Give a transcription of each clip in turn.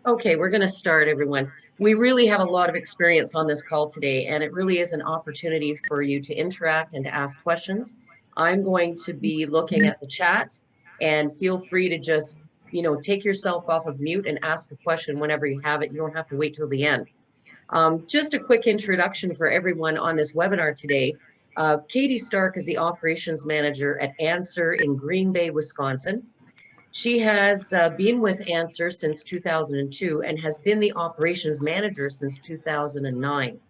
Okay, we're going to start, everyone. We really have a lot of experience on this call today, and it really is an opportunity for you to interact and to ask questions. I'm going to be looking at the chat, and feel free to just, take yourself off of mute and ask a question whenever you have it. You don't have to wait till the end. Just a quick introduction for everyone on this webinar today. Katie Stark is the operations manager at Answer in Green Bay, Wisconsin. She has been with Answer since 2002 and has been the operations manager since 2009.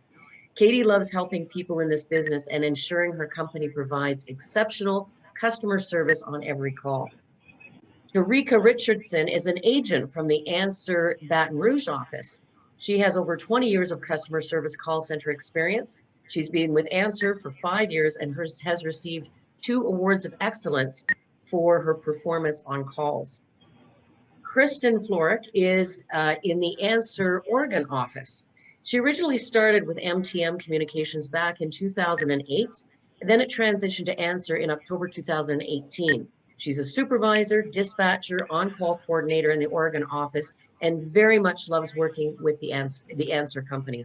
Katie loves helping people in this business and ensuring her company provides exceptional customer service on every call. Tarika Richardson is an agent from the Answer Baton Rouge office. She has over 20 years of customer service call center experience. She's been with Answer for 5 years and has received 2 awards of excellence for her performance on calls. Kristen Florick is in the Answer Oregon office. She originally started with MTM Communications back in 2008, and then it transitioned to Answer in October 2018. She's a supervisor, dispatcher, on-call coordinator in the Oregon office, and very much loves working with the Answer company.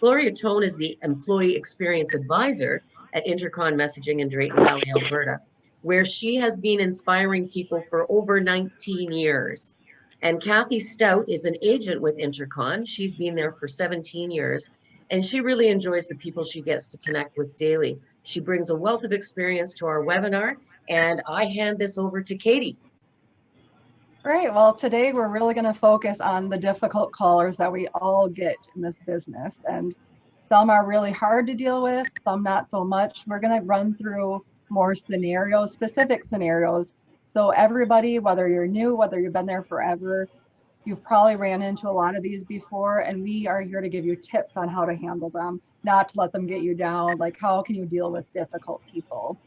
Gloria Tone is the employee experience advisor at Intercon Messaging in Drayton Valley, Alberta, where she has been inspiring people for over 19 years. And Kathy Stout is an agent with Intercon. She's been there for 17 years, and she really enjoys the people she gets to connect with daily. She brings a wealth of experience to our webinar, and I hand this over to Katie. Great. Well, today we're really going to focus on the difficult callers that we all get in this business. And some are really hard to deal with, some not so much. We're going to run through more scenarios, specific scenarios. So everybody, whether you're new, whether you've been there forever, you've probably ran into a lot of these before, and we are here to give you tips on how to handle them, not to let them get you down. Like, how can you deal with difficult people?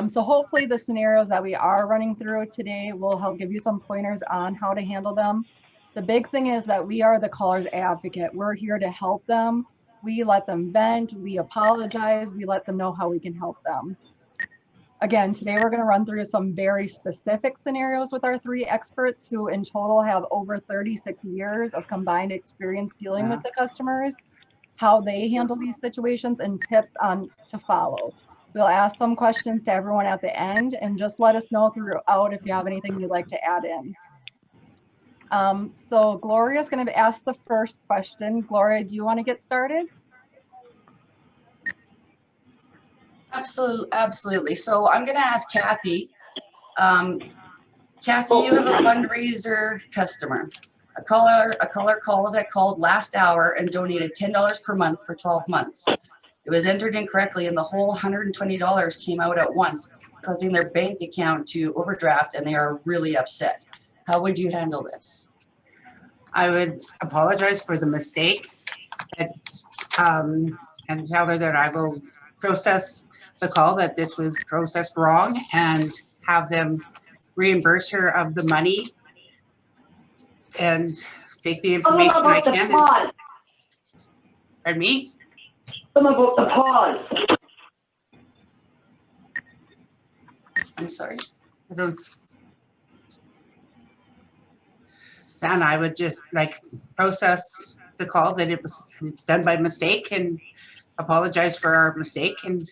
So hopefully the scenarios that we are running through today will help give you some pointers on how to handle them. The big thing is that we are the caller's advocate. We're here to help them. We let them vent, we apologize, we let them know how we can help them. Again, today we're going to run through some very specific scenarios with our 3 experts who in total have over 36 years of combined experience dealing with the customers, how they handle these situations, and tips on to follow. We'll ask some questions to everyone at the end, and just let us know throughout if you have anything you'd like to add in. So Gloria is going to ask the first question. Gloria, do you want to get started? Absolutely. So I'm going to ask Kathy. Kathy, you have a fundraiser customer. A caller calls that called last hour and donated $10 per month for 12 months. It was entered incorrectly and the whole $120 came out at once, causing their bank account to overdraft, and they are really upset. How would you handle this? I would apologize for the mistake and tell her that I will process the call, that this was processed wrong, and have them reimburse her of the money and take the information I can. Pardon me? About the pause. I'm sorry. I don't. And I would just process the call, that it was done by mistake, and apologize for our mistake, and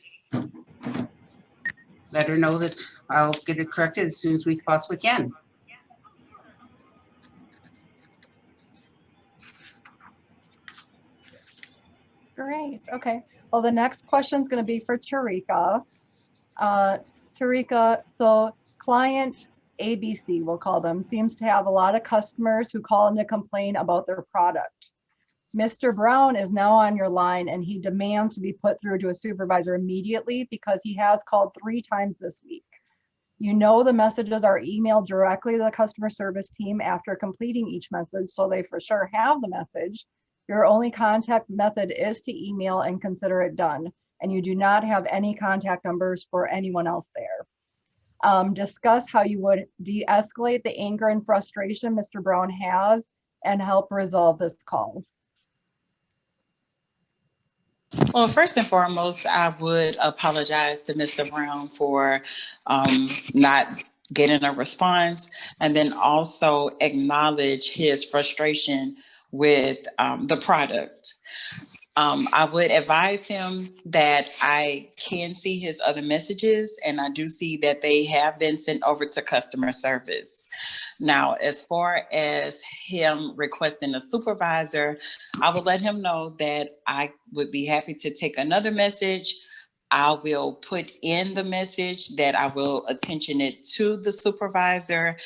let her know that I'll get it corrected as soon as we possibly can. Great. Okay. Well, the next question is going to be for Tarika. Tarika, so client ABC, we'll call them, seems to have a lot of customers who call in to complain about their product. Mr. Brown is now on your line, and he demands to be put through to a supervisor immediately because he has called 3 times this week. You know the messages are emailed directly to the customer service team after completing each message, so they for sure have the message. Your only contact method is to email and consider it done, and you do not have any contact numbers for anyone else there. Discuss how you would de-escalate the anger and frustration Mr. Brown has and help resolve this call. Well, first and foremost, I would apologize to Mr. Brown for not getting a response, and then also acknowledge his frustration with the product. I would advise him that I can see his other messages, and I do see that they have been sent over to customer service. Now, as far as him requesting a supervisor, I will let him know that I would be happy to take another message. I will put in the message that I will attention it to the supervisor,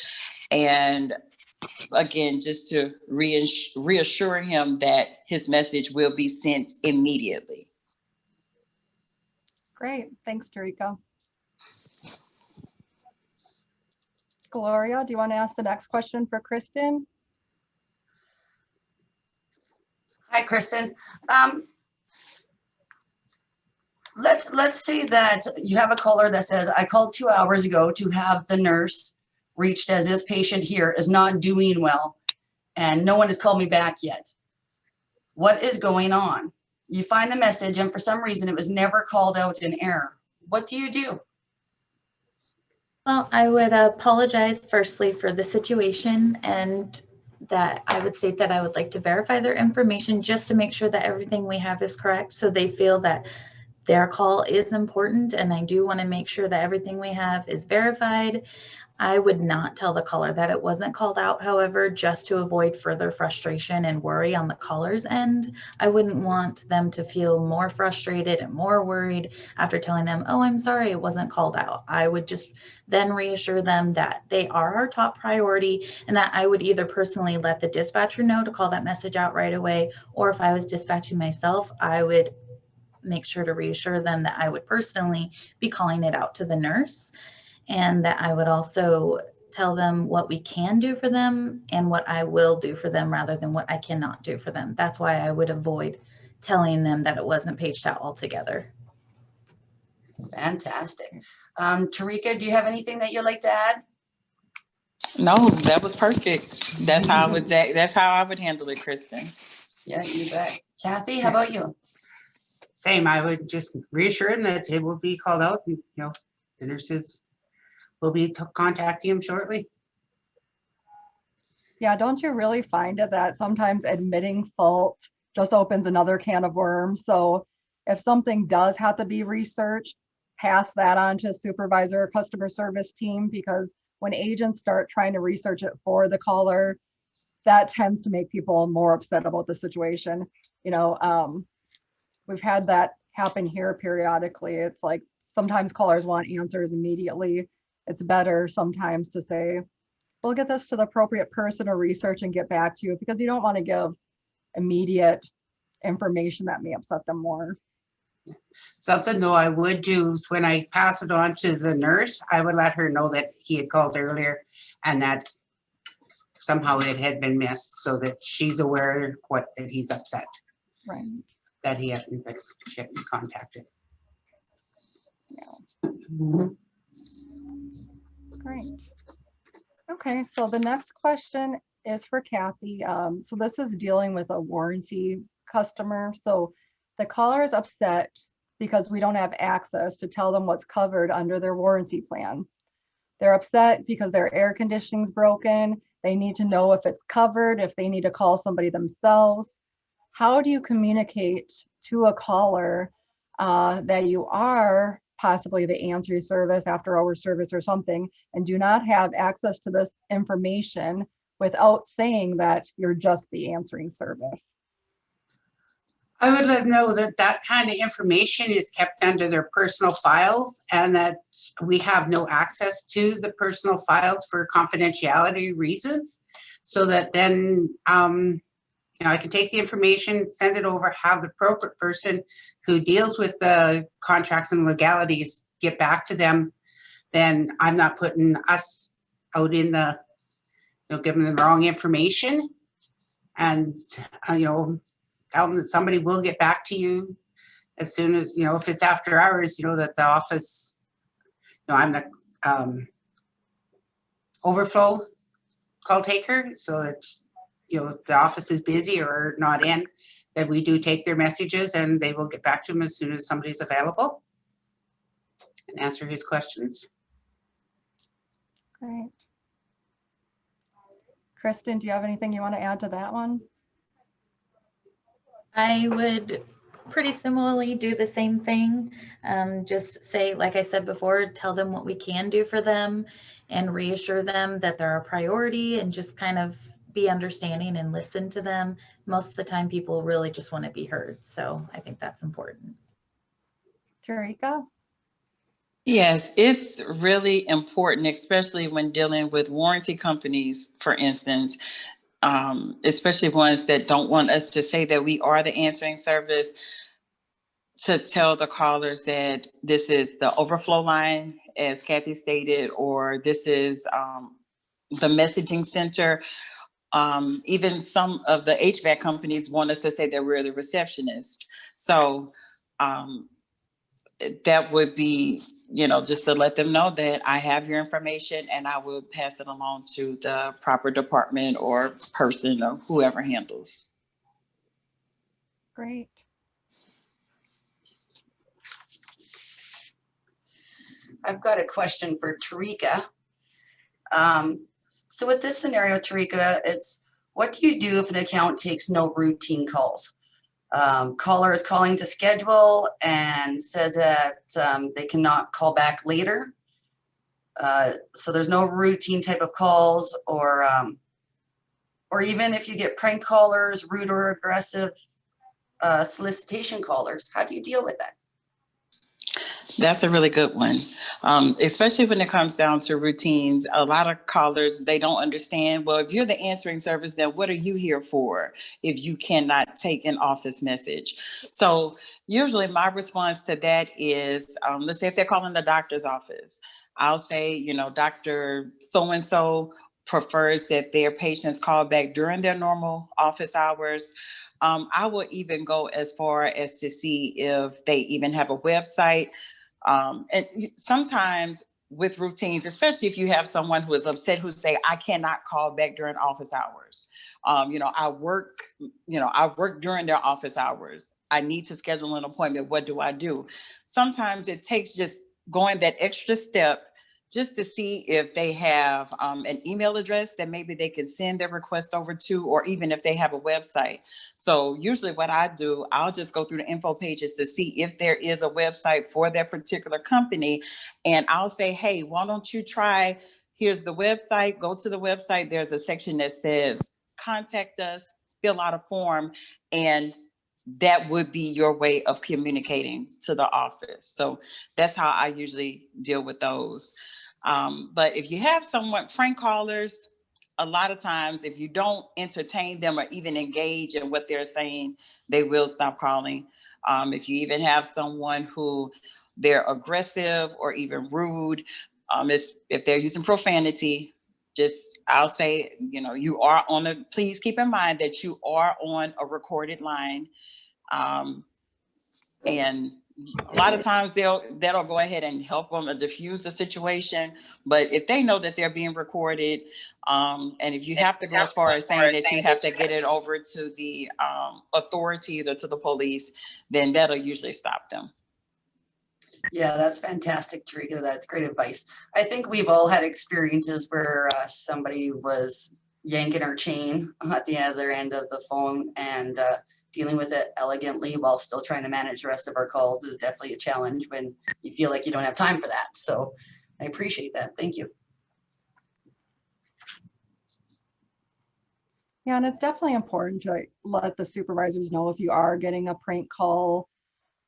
and again, just to reassure him that his message will be sent immediately. Great. Thanks, Tarika. Gloria, do you want to ask the next question for Kristen? Hi, Kristen. Let's say that you have a caller that says, I called 2 hours ago to have the nurse reached as this patient here is not doing well, and no one has called me back yet. What is going on? You find the message, and for some reason it was never called out in error. What do you do? Well, I would apologize firstly for the situation, and that I would state that I would like to verify their information just to make sure that everything we have is correct, so they feel that their call is important, and I do want to make sure that everything we have is verified. I would not tell the caller that it wasn't called out, however, just to avoid further frustration and worry on the caller's end. I wouldn't want them to feel more frustrated and more worried after telling them, oh, I'm sorry, it wasn't called out. I would just then reassure them that they are our top priority, and that I would either personally let the dispatcher know to call that message out right away, or if I was dispatching myself, I would make sure to reassure them that I would personally be calling it out to the nurse, and that I would also tell them what we can do for them and what I will do for them rather than what I cannot do for them. That's why I would avoid telling them that it wasn't paged out altogether. Fantastic. Tarika, do you have anything that you'd like to add? No, that was perfect. That's how I would handle it, Kristen. Yeah, you bet. Kathy, how about you? Same, I would just reassure him that it will be called out, and, you know, the nurses will be contacting him shortly. Yeah, don't you really find it that sometimes admitting fault just opens another can of worms? So if something does have to be researched, pass that on to a supervisor or customer service team, because when agents start trying to research it for the caller, that tends to make people more upset about the situation. You know, we've had that happen here periodically. It's like sometimes callers want answers immediately. It's better sometimes to say, we'll get this to the appropriate person or research and get back to you, because you don't want to give immediate information that may upset them more. Something though I would do is when I pass it on to the nurse, I would let her know that he had called earlier and that somehow it had been missed, so that she's aware that he's upset, Right. that he hadn't been contacted. Yeah. Great. Okay, so the next question is for Kathy. So this is dealing with a warranty customer. So the caller is upset because we don't have access to tell them what's covered under their warranty plan. They're upset because their air conditioning's broken. They need to know if it's covered, if they need to call somebody themselves. How do you communicate to a caller that you are possibly the answering service, after hour service or something, and do not have access to this information without saying that you're just the answering service? I would let them know that that kind of information is kept under their personal files, and that we have no access to the personal files for confidentiality reasons, so that then you know, I can take the information, send it over, have the appropriate person who deals with the contracts and legalities get back to them. Then I'm not putting us out in the, you know, giving them the wrong information, and you know, tell them that somebody will get back to you as soon as, you know, if it's after hours, you know, that the office, you know, I'm the overflow call taker, so that, you know, if the office is busy or not in, that we do take their messages and they will get back to them as soon as somebody's available and answer his questions. Great. Kristen, do you have anything you want to add to that one? I would pretty similarly do the same thing. Just say, like I said before, tell them what we can do for them and reassure them that they're a priority, and just kind of be understanding and listen to them. Most of the time people really just want to be heard. So I think that's important. Tarika? Yes, it's really important, especially when dealing with warranty companies, for instance, especially ones that don't want us to say that we are the answering service, to tell the callers that this is the overflow line, as Kathy stated, or this is the messaging center. Even some of the HVAC companies want us to say that we're the receptionist. So that would be, just to let them know that I have your information and I will pass it along to the proper department or person or whoever handles. Great. I've got a question for Tarika. So with this scenario, Tarika, it's what do you do if an account takes no routine calls? Caller is calling to schedule and says that they cannot call back later. So there's no routine type of calls, or even if you get prank callers, rude or aggressive solicitation callers, how do you deal with that? That's a really good one, especially when it comes down to routines. A lot of callers, they don't understand, well, if you're the answering service, then what are you here for if you cannot take an office message? So usually my response to that is, let's say if they're calling the doctor's office, I'll say, Dr. So-and-so prefers that their patients call back during their normal office hours. I will even go as far as to see if they even have a website. And sometimes with routines, especially if you have someone who is upset, who say, I cannot call back during office hours. I work during their office hours. I need to schedule an appointment. What do I do? Sometimes it takes just going that extra step just to see if they have an email address that maybe they can send their request over to, or even if they have a website. So usually what I do, I'll just go through the info pages to see if there is a website for that particular company. And I'll say, hey, why don't you try, here's the website, go to the website. There's a section that says, contact us, fill out a form, and that would be your way of communicating to the office. So that's how I usually deal with those. But if you have someone, prank callers, a lot of times, if you don't entertain them or even engage in what they're saying, they will stop calling. If you even have someone who they're aggressive or even rude, if they're using profanity, I'll say, you are please keep in mind that you are on a recorded line. And a lot of times that'll go ahead and help them diffuse the situation. But if they know that they're being recorded, and if you have to go as far as saying that you have to get it over to the authorities or to the police, then that'll usually stop them. Yeah, that's fantastic, Tarika. That's great advice. I think we've all had experiences where somebody was yanking our chain at the other end of the phone, and dealing with it elegantly while still trying to manage the rest of our calls is definitely a challenge when you feel like you don't have time for that. So I appreciate that. Thank you. Yeah, and it's definitely important to let the supervisors know if you are getting a prank call,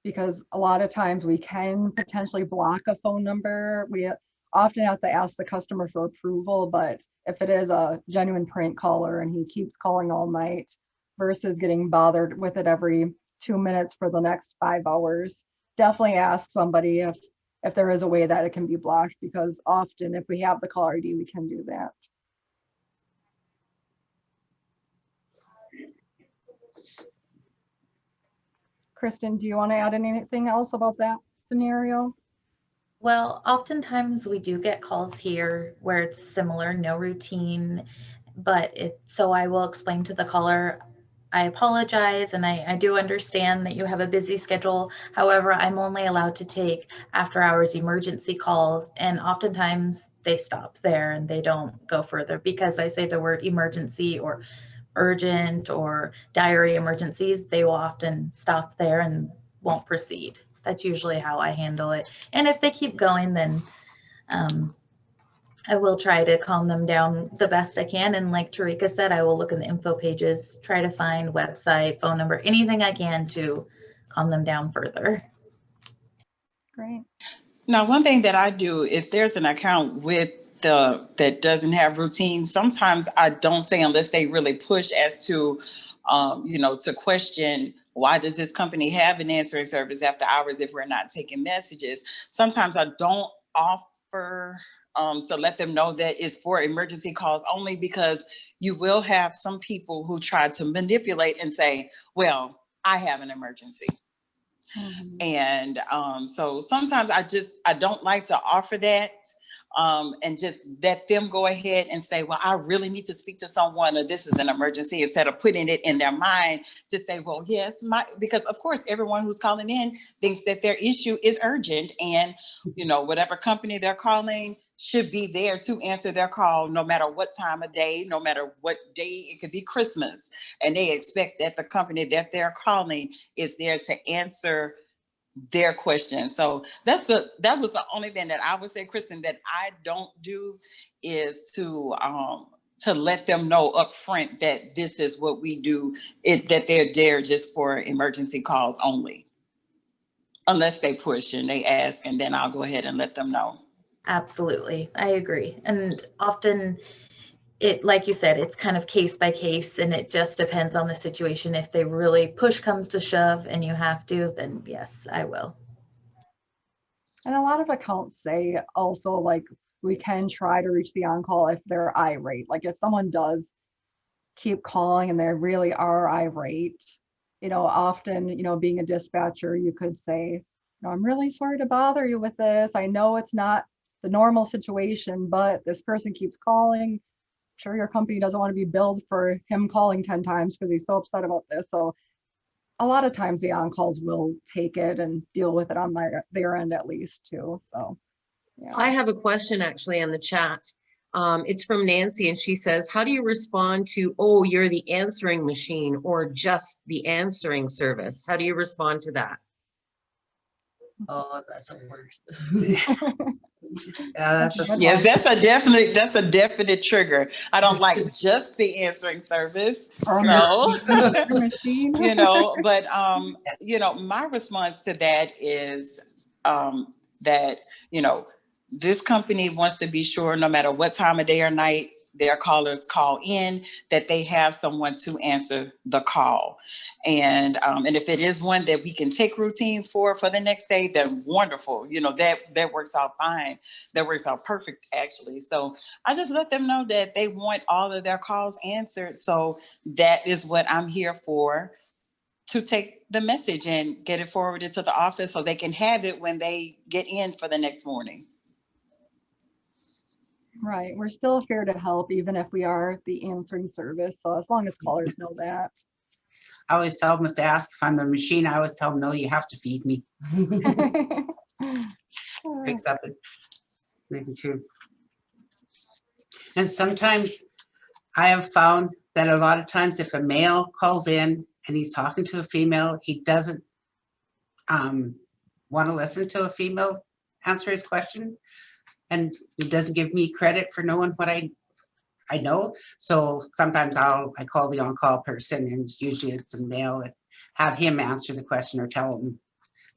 because a lot of times we can potentially block a phone number. We often have to ask the customer for approval, but if it is a genuine prank caller and he keeps calling all night versus getting bothered with it every 2 minutes for the next 5 hours, definitely ask somebody if there is a way that it can be blocked, because often if we have the caller ID, we can do that. Kristen, do you want to add anything else about that scenario? Well, oftentimes we do get calls here where it's similar, no routine, but so I will explain to the caller, I apologize, and I do understand that you have a busy schedule. However, I'm only allowed to take after hours emergency calls, and oftentimes they stop there and they don't go further because I say the word emergency or urgent or diary emergencies. They will often stop there and won't proceed. That's usually how I handle it. And if they keep going, then I will try to calm them down the best I can. And like Tarika said, I will look in the info pages, try to find website, phone number, anything I can to calm them down further. Great. Now, one thing that I do, if there's an account with that doesn't have routines, sometimes I don't say unless they really push as to, to question, why does this company have an answering service after hours if we're not taking messages? Sometimes I don't offer to let them know that it's for emergency calls, only because you will have some people who try to manipulate and say, well, I have an emergency. Mhm. And so sometimes I don't like to offer that and just let them go ahead and say, well, I really need to speak to someone, or this is an emergency, instead of putting it in their mind to say, well, yes, because of course, everyone who's calling in thinks that their issue is urgent, and, whatever company they're calling should be there to answer their call, no matter what time of day, no matter what day. It could be Christmas, and they expect that the company that they're calling is there to answer their question. So that was the only thing that I would say, Kristen, that I don't do, is to let them know up front that this is what we do, that they're there just for emergency calls only, unless they push and they ask, and then I'll go ahead and let them know. Absolutely. I agree. And often it, like you said, it's kind of case by case, and it just depends on the situation. If they really push comes to shove and you have to, then yes, I will. And a lot of accounts say also, like, we can try to reach the on-call if they're irate. Like if someone does keep calling and they really are irate, often, being a dispatcher, you could say, I'm really sorry to bother you with this. I know it's not the normal situation, but this person keeps calling. Sure, your company doesn't want to be billed for him calling 10 times because he's so upset about this. So a lot of times the on-calls will take it and deal with it on their end at least too. So yeah. I have a question actually in the chat. It's from Nancy, and she says, how do you respond to, oh, you're the answering machine, or just the answering service? How do you respond to that? Oh, that's the worst. Yes, that's a definite trigger. I don't like just the answering service. No. Machine. But my response to that is that, this company wants to be sure, no matter what time of day or night their callers call in, that they have someone to answer the call. And if it is one that we can take routines for the next day, then wonderful. That works out fine. That works out perfect, actually. So I just let them know that they want all of their calls answered. So that is what I'm here for, to take the message and get it forwarded to the office so they can have it when they get in for the next morning. Right. We're still here to help, even if we are the answering service. So as long as callers know that. I always tell them, if they ask if I'm the machine, I always tell them, no, you have to feed me. Picks up it. Maybe too. And sometimes I have found that a lot of times if a male calls in and he's talking to a female, he doesn't want to listen to a female answer his question. And it doesn't give me credit for knowing what I know. So sometimes I call the on-call person, and usually it's a male, and have him answer the question, or tell them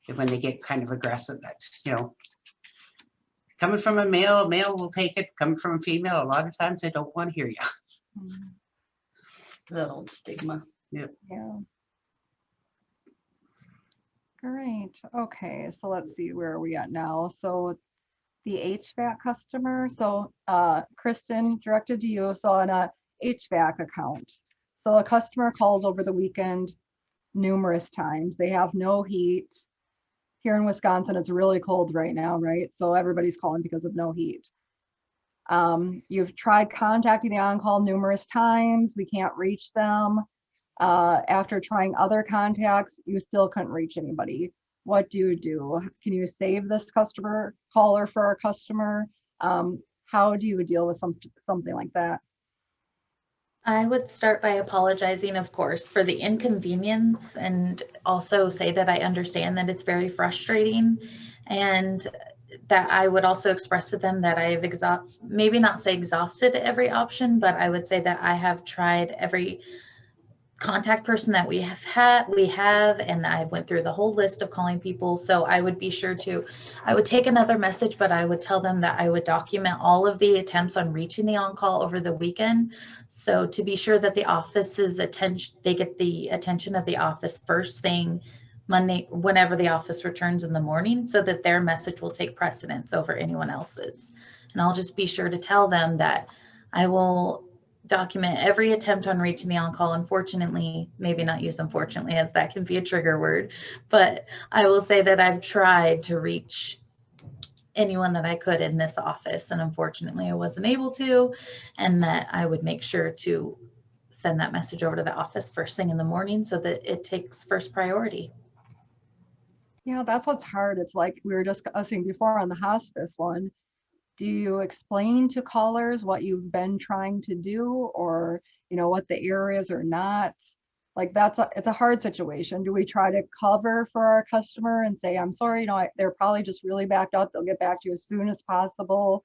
that when they get kind of aggressive that, coming from a male will take it. Coming from a female, a lot of times they don't want to hear you. That old stigma. Yeah. Great. Okay, so let's see, where are we at now? So the HVAC customer. So Kristen, directed to you. So on a HVAC account. So a customer calls over the weekend numerous times. They have no heat. Here in Wisconsin, it's really cold right now, right? So everybody's calling because of no heat. You've tried contacting the on-call numerous times. We can't reach them. After trying other contacts, you still couldn't reach anybody. What do you do? Can you save this customer caller for our customer? How do you deal with something like that? I would start by apologizing, of course, for the inconvenience and also say that I understand that it's very frustrating and that I would also express to them that I have maybe not say exhausted every option, but I would say that I have tried every contact person that we have, and I went through the whole list of calling people. So I would be sure to, I would take another message, but I would tell them that I would document all of the attempts on reaching the on-call over the weekend. So to be sure that the office's attention, they get the attention of the office first thing Monday, whenever the office returns in the morning, so that their message will take precedence over anyone else's. And I'll just be sure to tell them that I will document every attempt on reaching the on-call. Unfortunately, maybe not use unfortunately, as that can be a trigger word, but I will say that I've tried to reach anyone that I could in this office, and unfortunately I wasn't able to, and that I would make sure to send that message over to the office first thing in the morning so that it takes first priority. Yeah, that's what's hard. It's like we were discussing before on the hospice one. Do you explain to callers what you've been trying to do, or what the error is or not? Like it's a hard situation. Do we try to cover for our customer and say, I'm sorry, they're probably just really backed up, they'll get back to you as soon as possible?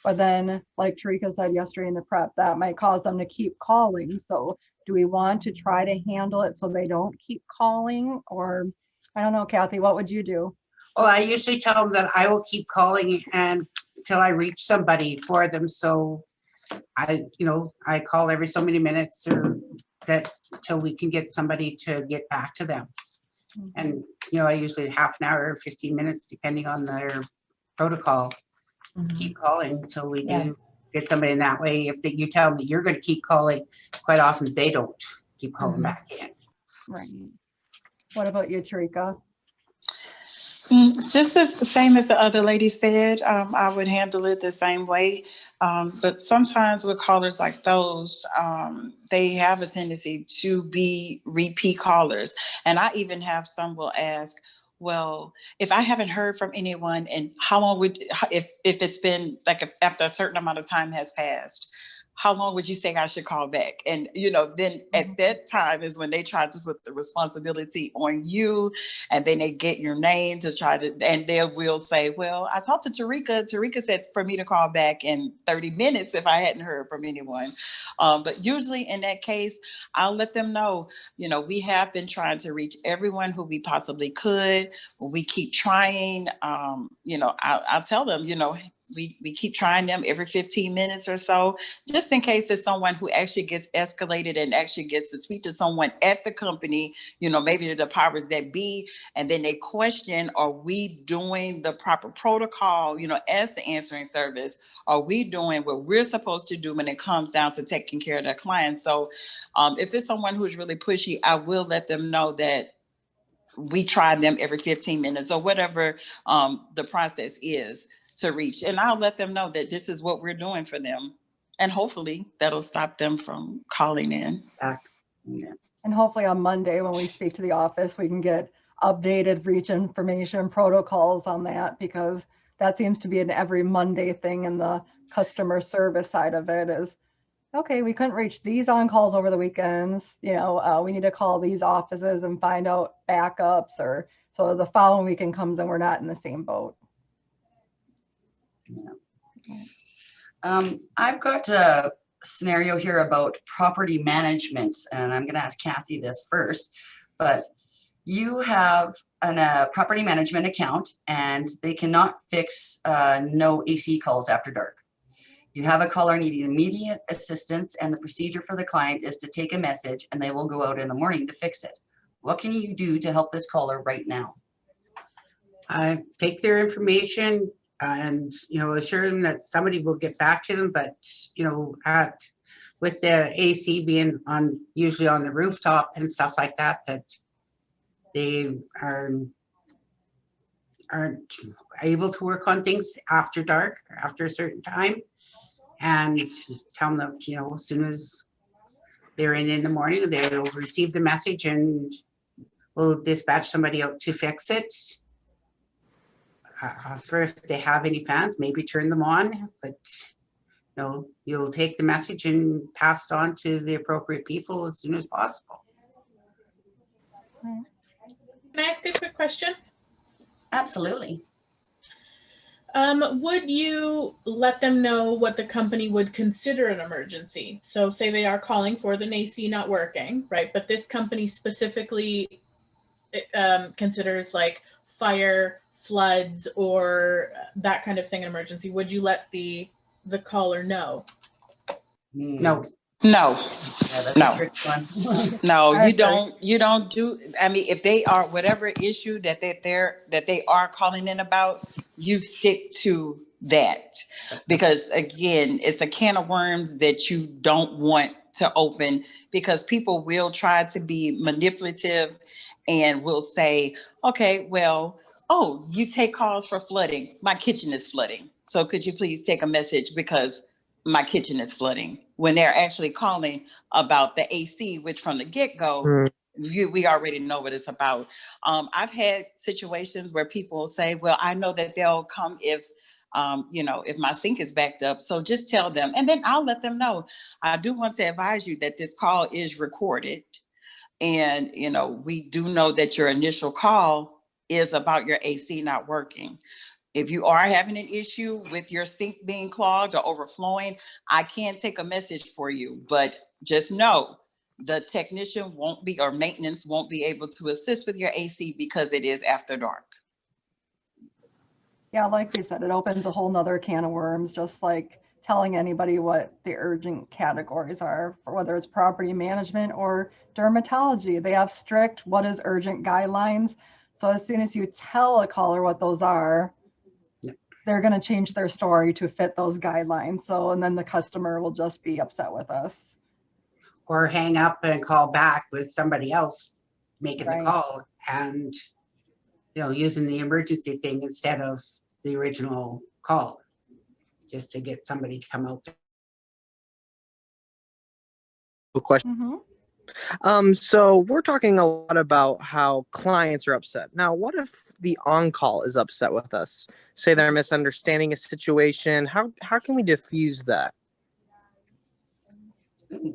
But then, like Tarika said yesterday in the prep, that might cause them to keep calling. So do we want to try to handle it so they don't keep calling? Or I don't know, Kathy, what would you do? Well, I usually tell them that I will keep calling until I reach somebody for them. So I call every so many minutes or that till we can get somebody to get back to them. And, I usually half an hour or 15 minutes, depending on their protocol, keep calling until we do get somebody in that way. If you tell them that you're going to keep calling, quite often they don't keep calling back in. Right. What about you, Tarika? Just the same as the other lady said, I would handle it the same way. But sometimes with callers like those, they have a tendency to be repeat callers. And I even have some will ask, well, if I haven't heard from anyone, and how long if it's been after a certain amount of time has passed, how long would you say I should call back? And, then at that time is when they try to put the responsibility on you, and then they get your name to try to, and they will say, well, I talked to Tarika. Tarika said for me to call back in 30 minutes if I hadn't heard from anyone. But usually in that case, I'll let them know, we have been trying to reach everyone who we possibly could. We keep trying, I'll tell them, we keep trying them every 15 minutes or so, just in case there's someone who actually gets escalated and actually gets to speak to someone at the company, maybe the powers that be, and then they question, are we doing the proper protocol, as the answering service? Are we doing what we're supposed to do when it comes down to taking care of their clients? So if it's someone who's really pushy, I will let them know that we try them every 15 minutes or whatever the process is to reach. And I'll let them know that this is what we're doing for them. And hopefully that'll stop them from calling in. And hopefully on Monday, when we speak to the office, we can get updated reach information protocols on that, because that seems to be an every Monday thing in the customer service side of it is, okay, we couldn't reach these on calls over the weekends. We need to call these offices and find out backups, or so the following weekend comes and we're not in the same boat. I've got a scenario here about property management, and I'm going to ask Kathy this first, but you have a property management account and they cannot fix no AC calls after dark. You have a caller needing immediate assistance, and the procedure for the client is to take a message and they will go out in the morning to fix it. What can you do to help this caller right now? Take their information and, assure them that somebody will get back to them. But, with the AC being usually on the rooftop and stuff like that, that they aren't able to work on things after dark, after a certain time. And tell them that, as soon as they're in the morning, they'll receive the message and we'll dispatch somebody out to fix it. For if they have any fans, maybe turn them on, but no, you'll take the message and pass it on to the appropriate people as soon as possible. Can I ask a quick question? Absolutely. Would you let them know what the company would consider an emergency? So say they are calling for the AC not working, right? But this company specifically considers like fire, floods, or that kind of thing an emergency. Would you let the caller know? No, No, Yeah, that's No. a tricky one. no, I you agree. don't do, I mean, if they are, whatever issue that they are calling in about, you stick to that. Because again, it's a can of worms that you don't want to open, because people will try to be manipulative and will say, okay, well, oh, you take calls for flooding. My kitchen is flooding. So could you please take a message because my kitchen is flooding, when they're actually calling about the AC, which from the get-go, we already know what it's about. I've had situations where people say, well, I know that they'll come if if my sink is backed up. So just tell them, and then I'll let them know. I do want to advise you that this call is recorded. And, we do know that your initial call is about your AC not working. If you are having an issue with your sink being clogged or overflowing, I can take a message for you, but just know the technician won't be, or maintenance won't be able to assist with your AC because it is after dark. Yeah, like we said, it opens a whole nother can of worms, just like telling anybody what the urgent categories are, for whether it's property management or dermatology. They have strict what is urgent guidelines. So as soon as you tell a caller what those are, they're going to change their story to fit those guidelines. So, and then the customer will just be upset with us. or hang up and call back with somebody else making Right. the call and, using the emergency thing instead of the original call, just to get somebody to come out. Mhm. So we're talking a lot about how clients are upset. Now, what if the on-call is upset with us? Say they're misunderstanding a situation. How can we diffuse that?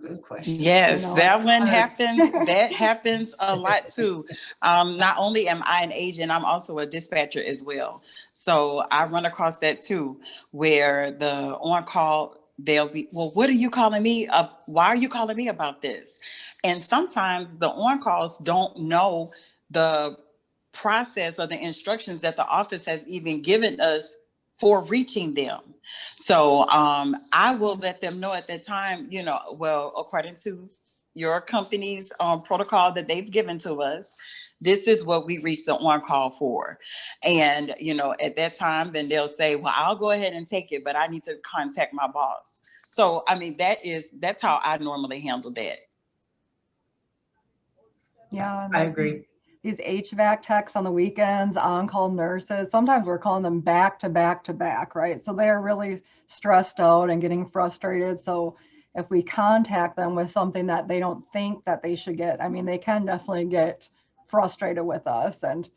Good question. Yes, I know, that it's one hard. happens. That happens a lot too. Not only am I an agent, I'm also a dispatcher as well. So I run across that too, where the on-call, they'll be, well, what are you calling me up? Why are you calling me about this? And sometimes the on-calls don't know the process or the instructions that the office has even given us for reaching them. So I will let them know at that time, well, according to your company's protocol that they've given to us, this is what we reached the on-call for. And, at that time, then they'll say, well, I'll go ahead and take it, but I need to contact my boss. So, I mean, that's how I normally handle that. Yeah, and I like agree. these HVAC techs on the weekends, on-call nurses, sometimes we're calling them back to back to back, right? So they're really stressed out and getting frustrated. So if we contact them with something that they don't think that they should get, I mean, they can definitely get frustrated with us. And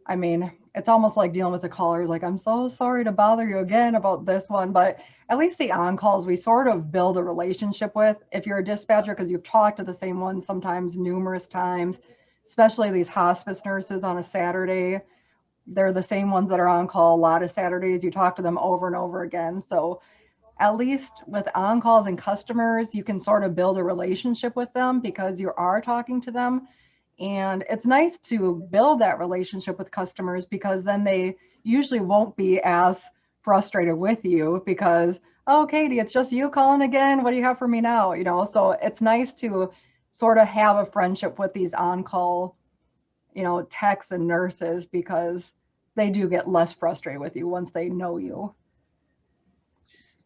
I mean, it's almost like dealing with a caller like, I'm so sorry to bother you again about this one, but at least the on-calls we sort of build a relationship with. If you're a dispatcher, because you've talked to the same one sometimes numerous times, especially these hospice nurses on a Saturday, they're the same ones that are on call a lot of Saturdays. You talk to them over and over again. So at least with on-calls and customers, you can sort of build a relationship with them because you are talking to them. And it's nice to build that relationship with customers because then they usually won't be as frustrated with you because, oh, Katie, it's just you calling again. What do you have for me now? So it's nice to sort of have a friendship with these on-call, techs and nurses because they do get less frustrated with you once they know you.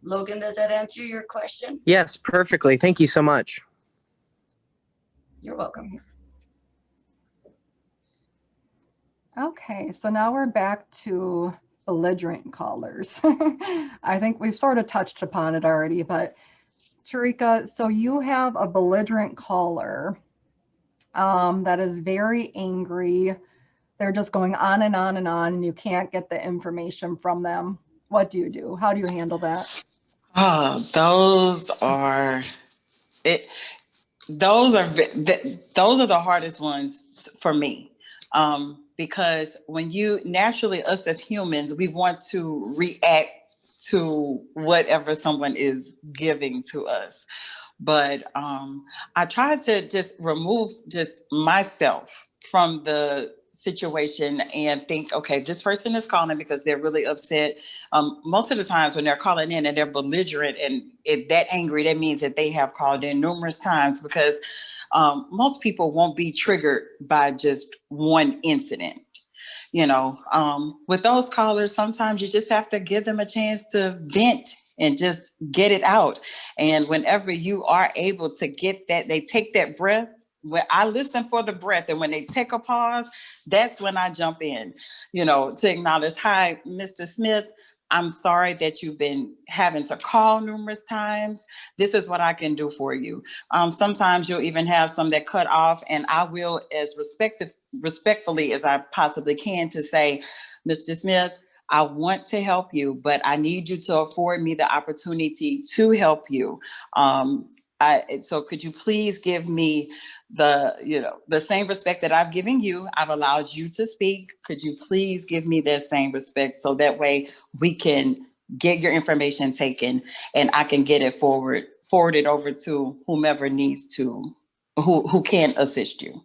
Logan, does that answer your question? Yes, perfectly. Thank you so much. You're welcome. Okay, so now we're back to belligerent callers. I think we've sort of touched upon it already, but Tarika, so you have a belligerent caller that is very angry. They're just going on and on and on, and you can't get the information from them. What do you do? How do you handle that? Oh, those are it. Those are the hardest ones for me, because when you naturally, us as humans, we want to react to whatever someone is giving to us. But I try to just remove just myself from the situation and think, okay, this person is calling because they're really upset. Most of the times when they're calling in and they're belligerent and that angry, that means that they have called in numerous times, because most people won't be triggered by just one incident. With those callers, sometimes you just have to give them a chance to vent and just get it out. And whenever you are able to get that, they take that breath. When I listen for the breath, and when they take a pause, that's when I jump in, to acknowledge, hi, Mr. Smith, I'm sorry that you've been having to call numerous times. This is what I can do for you. Sometimes you'll even have some that cut off, and I will, as respectfully as I possibly can, to say, Mr. Smith, I want to help you, but I need you to afford me the opportunity to help you. So could you please give me the same respect that I've given you? I've allowed you to speak. Could you please give me that same respect, so that way we can get your information taken and I can get it forwarded over to whomever needs to, who can assist you.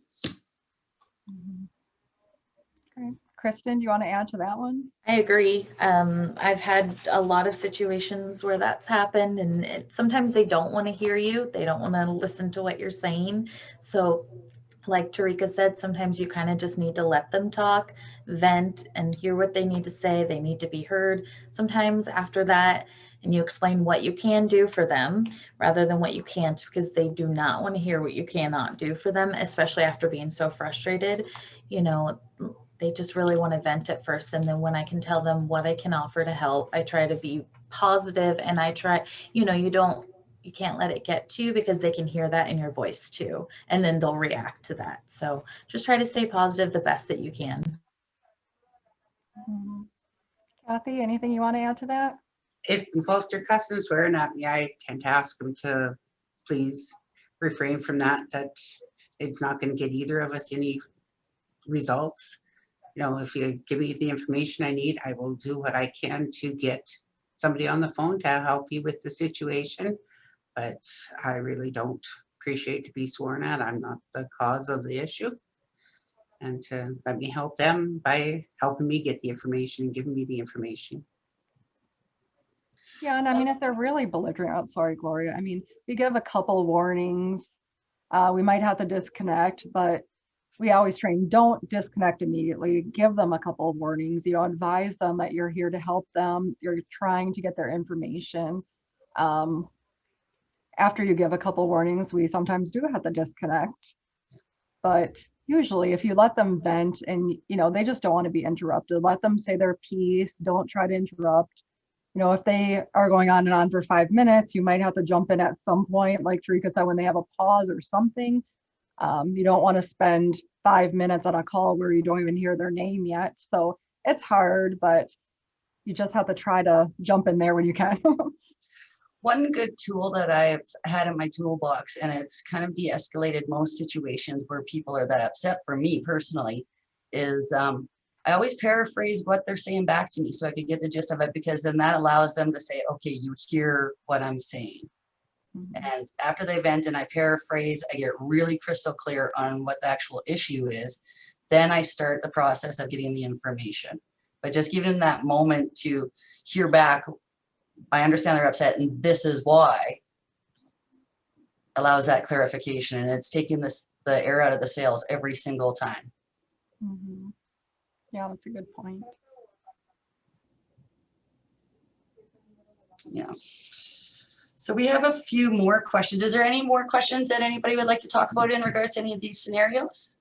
Okay. Kristen, do you want to add to that one? I agree. I've had a lot of situations where that's happened, and sometimes they don't want to hear you. They don't want to listen to what you're saying. So like Tarika said, sometimes you kind of just need to let them talk, vent, and hear what they need to say. They need to be heard. Sometimes after that, and you explain what you can do for them rather than what you can't, because they do not want to hear what you cannot do for them, especially after being so frustrated. They just really want to vent at first. And then when I can tell them what I can offer to help, I try to be positive, and I try, you can't let it get to you, because they can hear that in your voice too. And then they'll react to that. So just try to stay positive the best that you can. Kathy, anything you want to add to that? If both your cousins swearing at me, I tend to ask them to please refrain from that it's not going to get either of us any results. If you give me the information I need, I will do what I can to get somebody on the phone to help you with the situation. But I really don't appreciate to be sworn at. I'm not the cause of the issue. And to let me help them by helping me get the information and giving me the information. Yeah, and I mean, if they're really belligerent, sorry, Gloria, I mean, we give a couple warnings. We might have to disconnect, but we always train, don't disconnect immediately. Give them a couple of warnings, advise them that you're here to help them. You're trying to get their information. After you give a couple warnings, we sometimes do have to disconnect. But usually if you let them vent and, they just don't want to be interrupted, let them say their piece. Don't try to interrupt. If they are going on and on for 5 minutes, you might have to jump in at some point, like Tarika said, when they have a pause or something. You don't want to spend 5 minutes on a call where you don't even hear their name yet. So it's hard, but you just have to try to jump in there when you can. One good tool that I've had in my toolbox, and it's kind of de-escalated most situations where people are that upset, for me personally, is I always paraphrase what they're saying back to me so I could get the gist of it, because then that allows them to say, okay, you hear what I'm saying. And after they vent and I paraphrase, I get really crystal clear on what the actual issue is. Then I start the process of getting the information. But just giving them that moment to hear back, I understand they're upset and this is why, allows that clarification. And it's taking the air out of the sails every single time. Yeah, that's a good point. Yeah. So we have a few more questions. Is there any more questions that anybody would like to talk about in regards to any of these scenarios?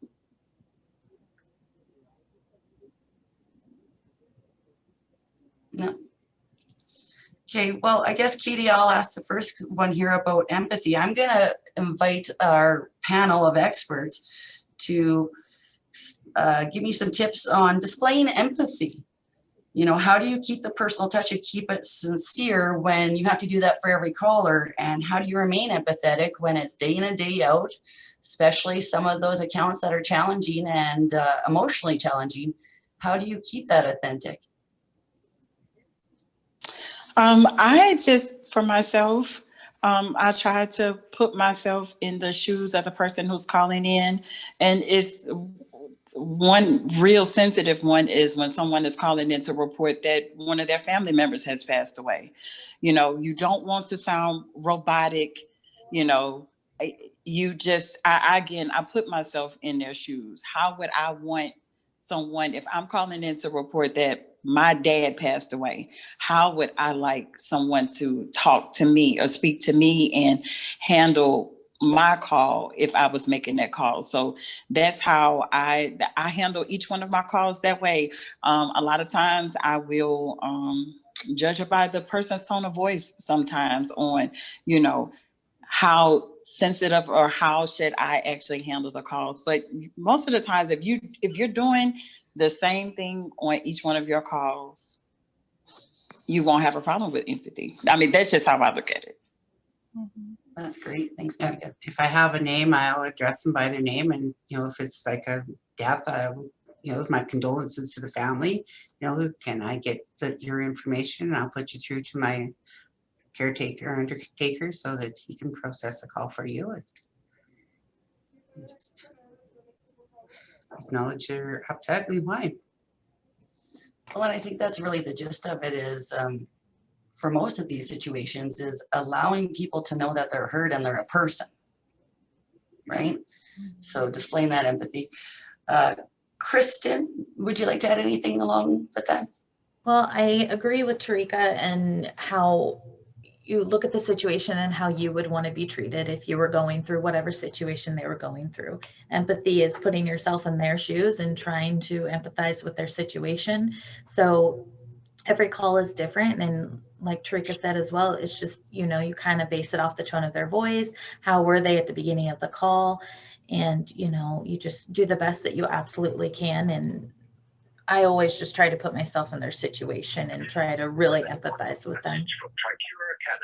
No. Okay, well, I guess Katie, I'll ask the first one here about empathy. I'm gonna invite our panel of experts to give me some tips on displaying empathy. You know, how do you keep the personal touch and keep it sincere when you have to do that for every caller? And how do you remain empathetic when it's day in and day out, especially some of those accounts that are challenging and emotionally challenging? How do you keep that authentic? I just, for myself, I try to put myself in the shoes of the person who's calling in. And it's one real sensitive one is when someone is calling in to report that one of their family members has passed away. You know, you don't want to sound robotic, you know, again, I put myself in their shoes. How would I want someone, if I'm calling in to report that my dad passed away, how would I like someone to talk to me or speak to me and handle my call if I was making that call? So that's how I handle each one of my calls that way. A lot of times I will judge it by the person's tone of voice sometimes on, you know, how sensitive or how should I actually handle the calls. But most of the times, if you're doing the same thing on each one of your calls, you won't have a problem with empathy. I mean, that's just how I look at it. Mhm. That's great. Thanks, Monica. If I have a name, I'll address them by their name, and you know, if it's like a death, I'll, you know, my condolences to the family. You know, can I get your information? And I'll put you through to my caretaker or undertaker so that he can process the call for you. And just acknowledge you're upset and why. Well, and I think that's really the gist of it is, for most of these situations, is allowing people to know that they're heard and they're a person, right? So displaying that empathy. Kristen, would you like to add anything along with that? Well, I agree with Tarika and how you look at the situation and how you would want to be treated if you were going through whatever situation they were going through. Empathy is putting yourself in their shoes and trying to empathize with their situation. So every call is different. And like Tarika said as well, it's just, you know, you kind of base it off the tone of their voice. How were they at the beginning of the call? And, you know, you just do the best that you absolutely can. And I always just try to put myself in their situation and try to really empathize with them.